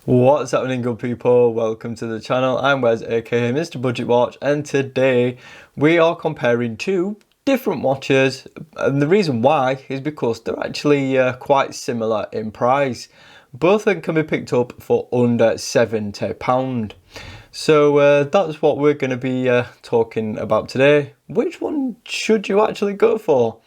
What's happening, good people? Welcome to the channel. I'm Wes, aka Mr. Budget Watch, and today we are comparing two different watches, and the reason why is because they're actually quite similar in price. Both of them can be picked up for under £70. So that's what we're going to be talking about today. Which one should you actually go for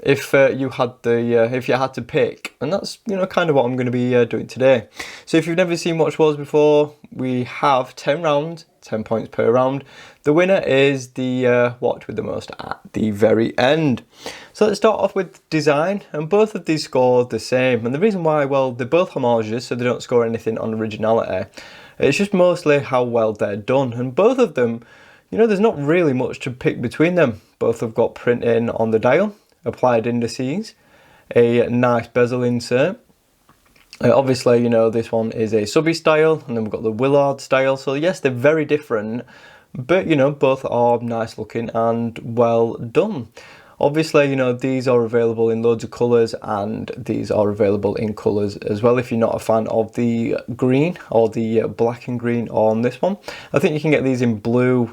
if you had to pick? And that's kind of what I'm going to be doing today. So if you've never seen Watch Wars before, we have 10 rounds, 10 points per round. The winner is the watch with the most at the very end. So let's start off with design, and both of these score the same. And the reason why, well, they're both homages, so they don't score anything on originality. It's just mostly how well they're done, and both of them, there's not really much to pick between them. Both have got printing on the dial, applied indices, a nice bezel insert. Obviously, this one is a subby style, and then we've got the Willard style. So yes, they're very different, but both are nice looking and well done. Obviously, these are available in loads of colours, and these are available in colours as well if you're not a fan of the green or the black and green on this one. I think you can get these in blue,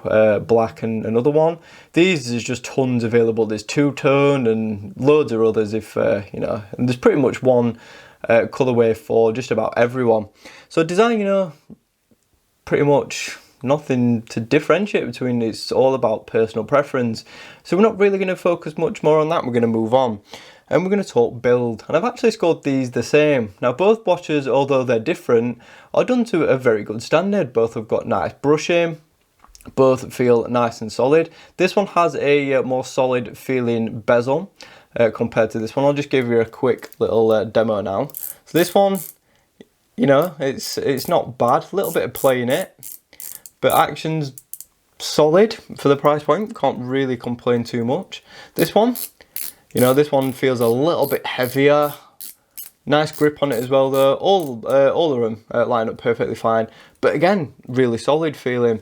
black and another one. These is just tons available. There's two-tone and loads of others if, and there's pretty much one colourway for just about everyone. So design, pretty much nothing to differentiate between. It's all about personal preference, so we're not really going to focus much more on that. We're going to move on and we're going to talk build, and I've actually scored these the same. Now both watches, although they're different, are done to a very good standard. Both have got nice brushing, both feel nice and solid. This one has a more solid feeling bezel compared to this one. I'll just give you a quick little demo now. So this one, it's not bad, a little bit of play in it, but action's solid for the price point. Can't really complain too much. This one, this one feels a little bit heavier. Nice grip on it as well though. All of them line up perfectly fine. But again, really solid feeling.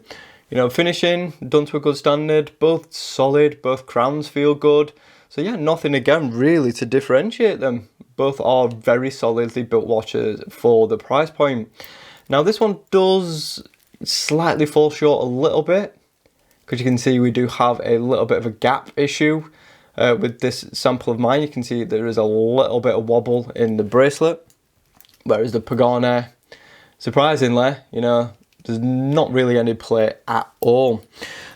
Finishing, done to a good standard. Both solid, both crowns feel good. So yeah, nothing again really to differentiate them. Both are very solidly built watches for the price point. Now this one does slightly fall short a little bit, because you can see we do have a little bit of a gap issue with this sample of mine. You can see there is a little bit of wobble in the bracelet, whereas the Pagani, surprisingly, there's not really any play at all.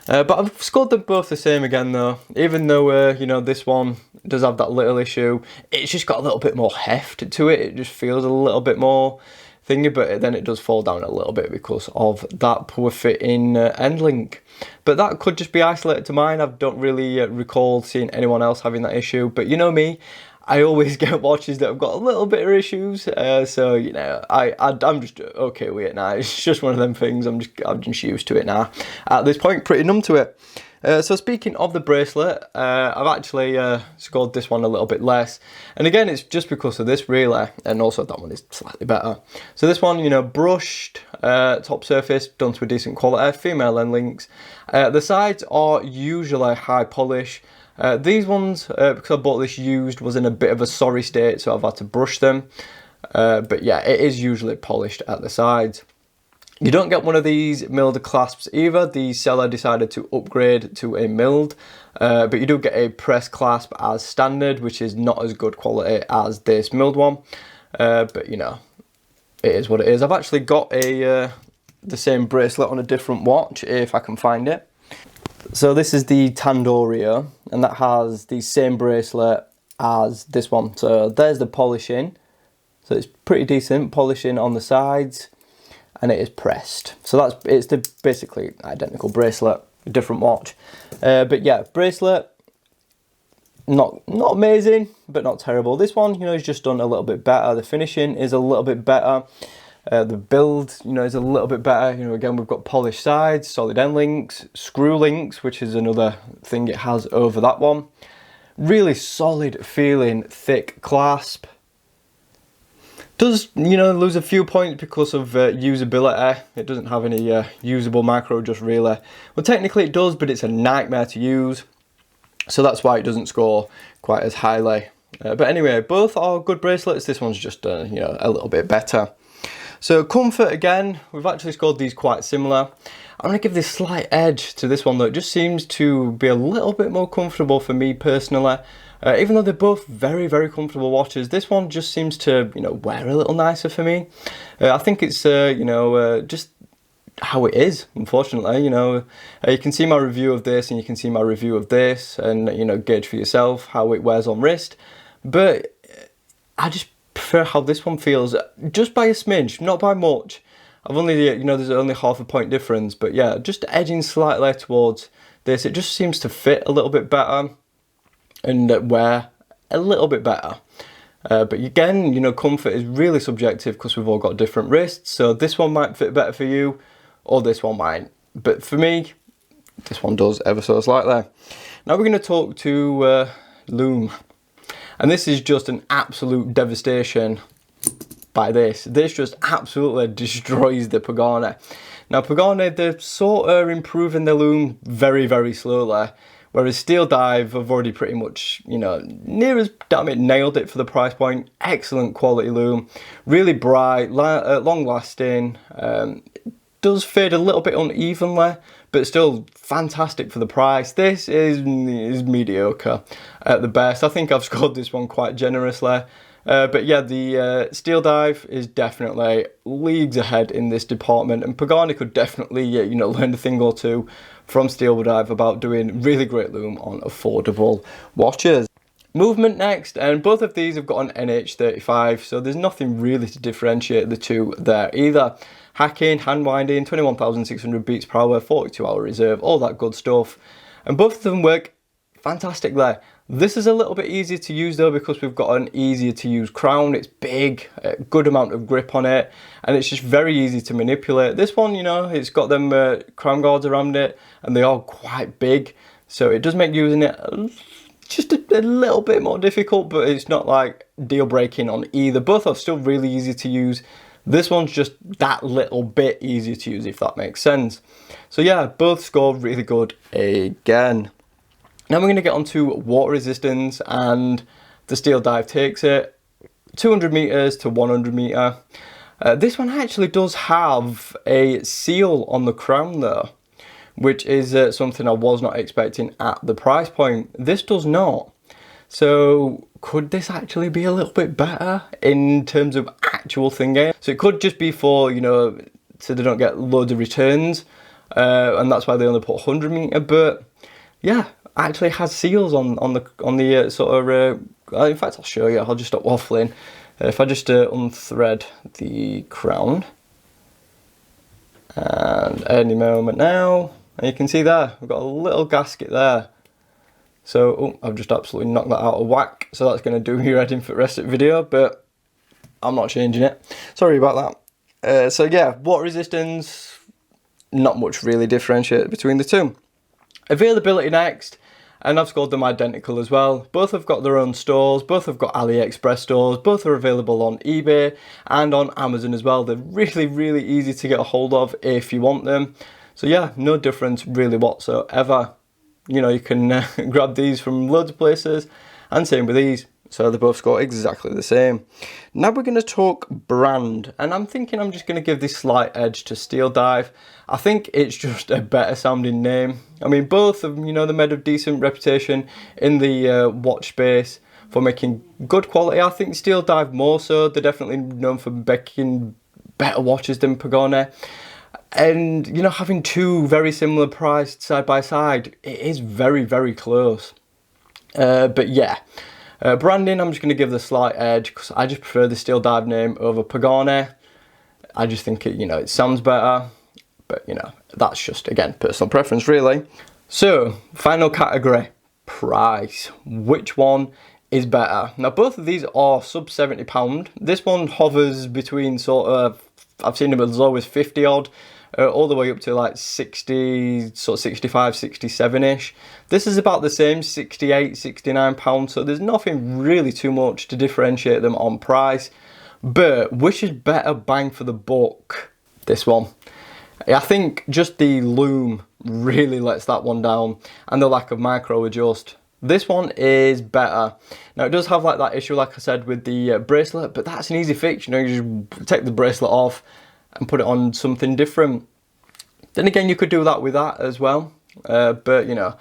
But I've scored them both the same again though. Even though this one does have that little issue, it's just got a little bit more heft to it. It just feels a little bit more thingy, but then it does fall down a little bit because of that poor fit in end link. But that could just be isolated to mine. I don't really recall seeing anyone else having that issue, but me, I always get watches that have got a little bit of issues, so I'm just okay with it now. It's just one of them things. I'm just used to it now. At this point, pretty numb to it. So speaking of the bracelet, I've actually scored this one a little bit less, and again it's just because of this really, and also that one is slightly better. So this one, brushed top surface, done to a decent quality, female end links. The sides are usually high polish. These ones, because I bought this used, was in a bit of a sorry state, so I've had to brush them. But yeah, it is usually polished at the sides. You don't get one of these milled clasps either. The seller decided to upgrade to a milled, but you do get a press clasp as standard, which is not as good quality as this milled one. But it is what it is. I've actually got the same bracelet on a different watch, if I can find it. So this is the Tandorio, and that has the same bracelet as this one. So there's the polishing. So it's pretty decent polishing on the sides, and it is pressed. So it's the basically identical bracelet, a different watch. But yeah, bracelet, not amazing, but not terrible. This one, is just done a little bit better. The finishing is a little bit better. The build, is a little bit better. Again, we've got polished sides, solid end links, screw links, which is another thing it has over that one. Really solid feeling, thick clasp. Does, lose a few points because of usability. It doesn't have any usable micro just really. Well, technically it does, but it's a nightmare to use. So that's why it doesn't score quite as highly. But anyway, both are good bracelets. This one's just, a little bit better. So comfort, again, we've actually scored these quite similar. I'm going to give this slight edge to this one though. It just seems to be a little bit more comfortable for me personally. Even though they're both very, very comfortable watches, this one just seems to, you know, wear a little nicer for me. I think it's, you know, just how it is, unfortunately. You know, you can see my review of this and you can see my review of this and, you know, gauge for yourself how it wears on wrist. But I just prefer how this one feels, just by a smidge, not by much. I've only, you know, there's only half a point difference, but yeah, just edging slightly towards this. It just seems to fit a little bit better and wear a little bit better. But again, you know, comfort is really subjective because we've all got different wrists. So this one might fit better for you, or this one might. But for me, this one does ever so slightly. Now we're going to talk to Lume. And this is just an absolute devastation by this. This just absolutely destroys the Pagani. Now Pagani, they're sort of improving their Lume very, very slowly. Whereas Steeldive have already pretty much, you know, near as damn it nailed it for the price point. Excellent quality Lume, really bright, long lasting. Does fade a little bit unevenly, but still fantastic for the price. This is mediocre at the best. I think I've scored this one quite generously. But yeah, the Steeldive is definitely leagues ahead in this department, and Pagani could definitely, you know, learn a thing or two from Steeldive about doing really great Lume on affordable watches. Movement next, and both of these have got an NH35, so there's nothing really to differentiate the two there either. Hacking, hand winding, 21,600 beats per hour, 42-hour reserve, all that good stuff. And both of them work fantastically. This is a little bit easier to use though because we've got an easier to use crown. It's big, a good amount of grip on it, and it's just very easy to manipulate. This one, you know, it's got them crown guards around it, and they are quite big, so it does make using it just a little bit more difficult, but it's not like deal breaking on either. Both are still really easy to use. This one's just that little bit easier to use, if that makes sense. So yeah, both score really good again. Now we're going to get on to water resistance, and the Steeldive takes it 200 meters to 100 meter. This one actually does have a seal on the crown though, which is something I was not expecting at the price point. This does not. So could this actually be a little bit better in terms of actual thingy? So it could just be for, you know, so they don't get loads of returns, and that's why they only put 100 meter. But yeah, actually has seals on the sort of. In fact, I'll show you. I'll just stop waffling. If I just unthread the crown, and any moment now, and you can see there we've got a little gasket there. So, oh, I've just absolutely knocked that out of whack. So that's going to do me your head in for the rest of the video, but I'm not changing it. Sorry about that. So yeah, water resistance, not much really differentiate between the two. Availability next, and I've scored them identical as well. Both have got their own stores, both have got AliExpress stores, both are available on eBay and on Amazon as well. They're really, really easy to get a hold of if you want them. So yeah, no difference really whatsoever. You know, you can grab these from loads of places, and same with these. So they both score exactly the same. Now we're going to talk brand, and I'm thinking I'm just going to give this slight edge to Steeldive. I think it's just a better sounding name. I mean, both of them, you know, they made a decent reputation in the watch space for making good quality. I think Steeldive more so. They're definitely known for making better watches than Pagani. And, you know, having two very similar priced side by side, it is very, very close. But yeah, branding, I'm just going to give the slight edge because I just prefer the Steeldive name over Pagani. I just think it, you know, it sounds better. But, you know, that's just, again, personal preference, really. So, final category, price. Which one is better? Now, both of these are sub £70. This one hovers between sort of, I've seen them as low as 50 odd. All the way up to like 60, sort of 65, 67-ish. This is about the same, 68, 69 pounds. So there's nothing really too much to differentiate them on price. But which is better bang for the buck? This one. I think just the Lume really lets that one down, and the lack of micro adjust. This one is better. Now it does have like that issue, like I said, with the bracelet, but that's an easy fix. You know, you just take the bracelet off and put it on something different. Then again, you could do that with that as well. But you know,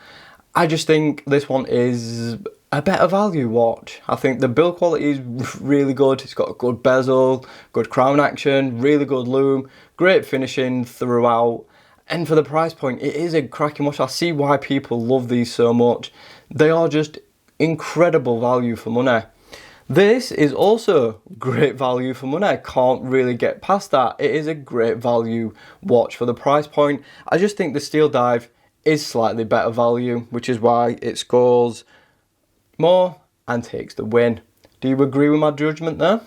I just think this one is a better value watch. I think the build quality is really good. It's got a good bezel, good crown action, really good lume, great finishing throughout. And for the price point, it is a cracking watch. I see why people love these so much. They are just incredible value for money. This is also great value for money. I can't really get past that. It is a great value watch for the price point. I just think the Steeldive is slightly better value, which is why it scores more and takes the win. Do you agree with my judgment there?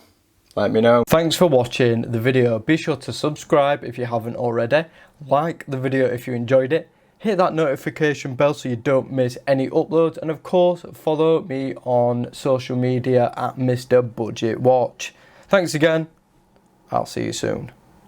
Let me know. Thanks for watching the video. Be sure to subscribe if you haven't already. Like the video if you enjoyed it. Hit that notification bell so you don't miss any uploads. And of course, follow me on social media at Mr. Budget Watch. Thanks again. I'll see you soon.